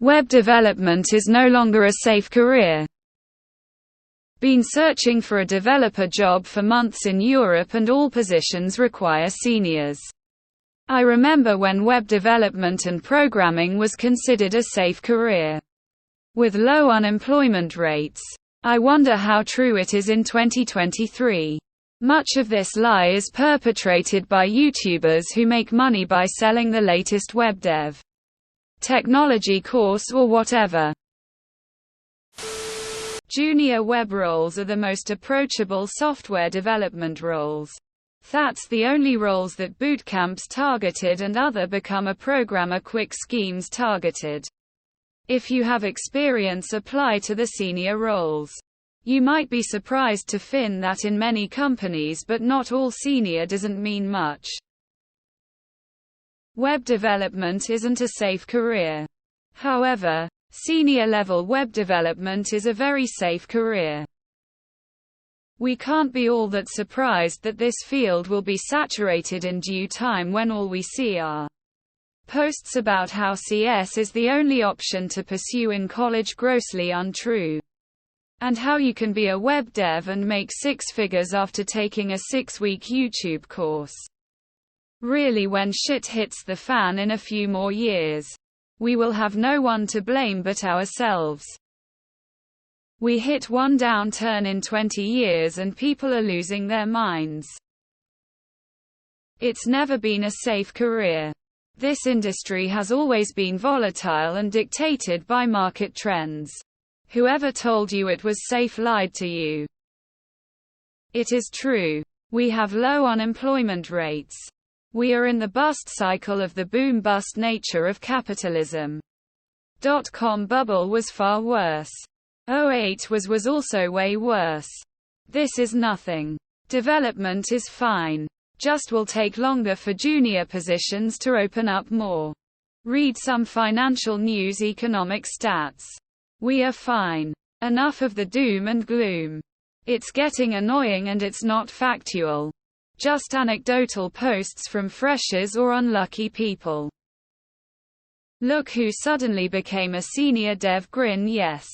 Web development is no longer a safe career. Been searching for a developer job for months in Europe and all positions require seniors. I remember when web development and programming was considered a safe career, with low unemployment rates. I wonder how true it is in 2023. Much of this lie is perpetrated by YouTubers who make money by selling the latest web dev technology course or whatever. Junior web roles are the most approachable software development roles. That's the only roles that bootcamps targeted and other become a programmer quick schemes targeted. If you have experience, apply to the senior roles. You might be surprised to find that in many companies, but not all, senior doesn't mean much. Web development isn't a safe career. However, senior-level web development is a very safe career. We can't be all that surprised that this field will be saturated in due time when all we see are posts about how CS is the only option to pursue in college, grossly untrue, and how you can be a web dev and make six figures after taking a 6-week YouTube course. Really, when shit hits the fan in a few more years, we will have no one to blame but ourselves. We hit one downturn in 20 years and people are losing their minds. It's never been a safe career. This industry has always been volatile and dictated by market trends. Whoever told you it was safe lied to you. It is true. We have low unemployment rates. We are in the bust cycle of the boom-bust nature of capitalism. .com bubble was far worse. 2008 was also way worse. This is nothing. Development is fine. Just will take longer for junior positions to open up more. Read some financial news, economic stats. We are fine. Enough of the doom and gloom. It's getting annoying and it's not factual. Just anecdotal posts from freshers or unlucky people. Look who suddenly became a senior dev, grin. Yes.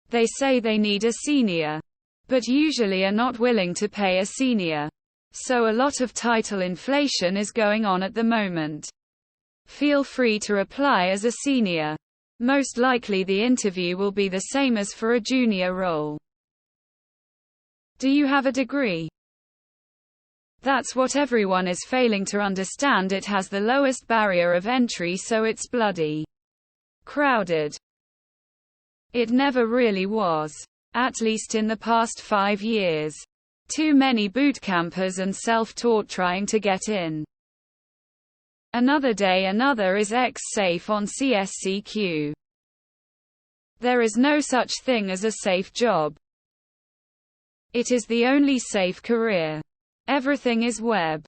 They say they need a senior, but usually are not willing to pay a senior. So a lot of title inflation is going on at the moment. Feel free to apply as a senior. Most likely the interview will be the same as for a junior role. Do you have a degree? That's what everyone is failing to understand. It has the lowest barrier of entry, so it's bloody crowded. It never really was. At least in the past 5 years. Too many bootcampers and self-taught trying to get in. Another day another is X-safe on CSCQ. There is no such thing as a safe job. It is the only safe career. Everything is web.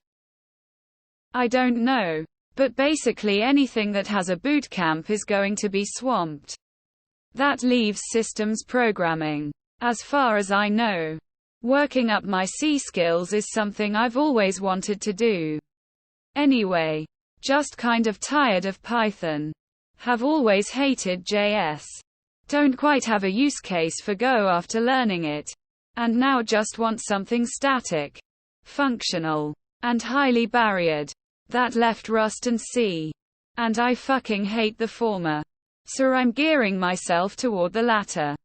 I don't know. But basically anything that has a bootcamp is going to be swamped. That leaves systems programming. As far as I know. Working up my C skills is something I've always wanted to do. Anyway. Just kind of tired of Python. Have always hated JS. Don't quite have a use case for Go after learning it. And now just want something static, functional, and highly barriered. That left Rust and C. And I fucking hate the former. So I'm gearing myself toward the latter.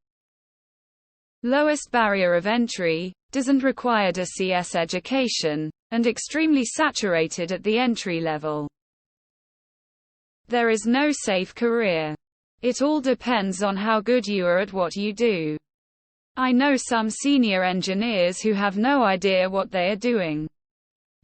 Lowest barrier of entry, doesn't require a CS education, and extremely saturated at the entry level. There is no safe career. It all depends on how good you are at what you do. I know some senior engineers who have no idea what they are doing.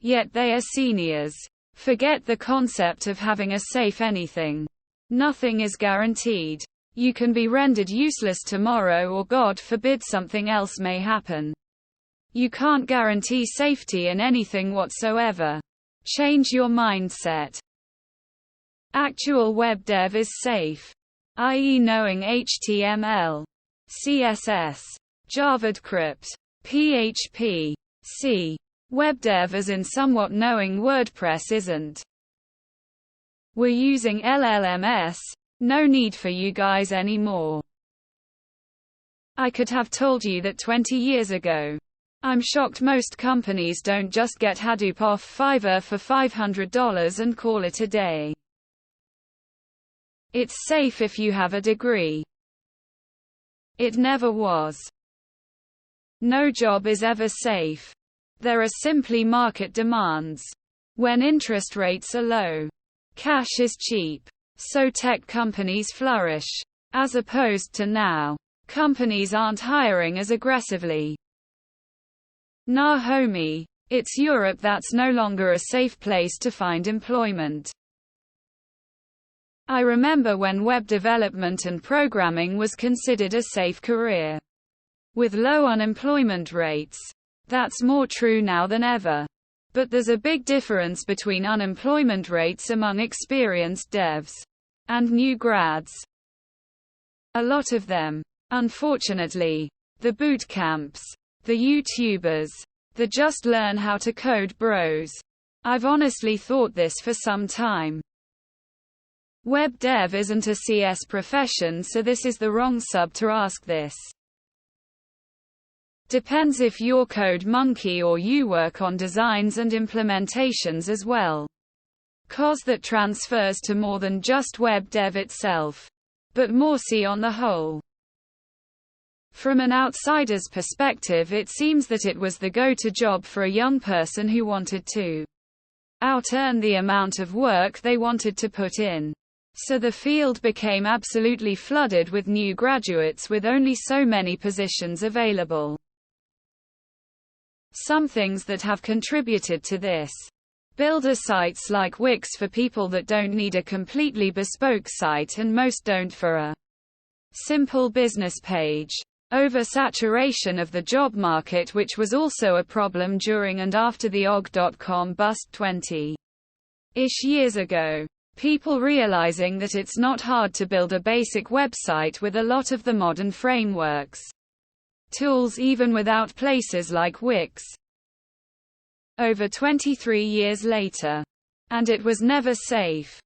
Yet they are seniors. Forget the concept of having a safe anything. Nothing is guaranteed. You can be rendered useless tomorrow, or God forbid something else may happen. You can't guarantee safety in anything whatsoever. Change your mindset. Actual web dev is safe. I.e. knowing HTML, CSS, JavaScript, PHP, C. Web dev as in somewhat knowing WordPress isn't. We're using LLMS, No need for you guys anymore. I could have told you that 20 years ago. I'm shocked most companies don't just get Hadoop off Fiverr for $500 and call it a day. It's safe if you have a degree. It never was. No job is ever safe. There are simply market demands. When interest rates are low, cash is cheap. So tech companies flourish. As opposed to now, companies aren't hiring as aggressively. Nah homie, it's Europe that's no longer a safe place to find employment. I remember when web development and programming was considered a safe career. With low unemployment rates. That's more true now than ever. But there's a big difference between unemployment rates among experienced devs and new grads. A lot of them, unfortunately, the boot camps, the YouTubers, the just learn how to code bros. I've honestly thought this for some time. Web dev isn't a CS profession, so this is the wrong sub to ask this. Depends if you're code monkey or you work on designs and implementations as well. 'Cause that transfers to more than just web dev itself. But more see on the whole. From an outsider's perspective, it seems that it was the go-to job for a young person who wanted to out-earn the amount of work they wanted to put in. So the field became absolutely flooded with new graduates with only so many positions available. Some things that have contributed to this. Builder sites like Wix for people that don't need a completely bespoke site, and most don't for a simple business page. Oversaturation of the job market, which was also a problem during and after the og.com bust 20-ish years ago. People realizing that it's not hard to build a basic website with a lot of the modern frameworks. Tools even without places like Wix. Over 23 years later. And it was never safe.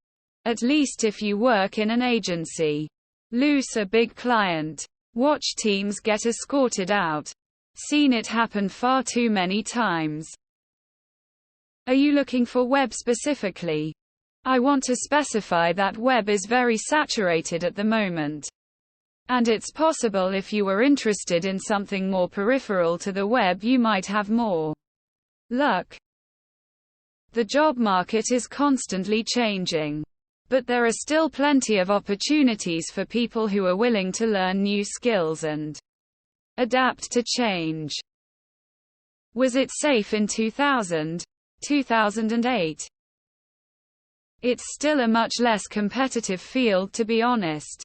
At least if you work in an agency. Lose a big client. Watch teams get escorted out. Seen it happen far too many times. Are you looking for web specifically? I want to specify that web is very saturated at the moment. And it's possible if you were interested in something more peripheral to the web, you might have more luck. The job market is constantly changing. But there are still plenty of opportunities for people who are willing to learn new skills and adapt to change. Was it safe in 2000, 2008? It's still a much less competitive field, to be honest.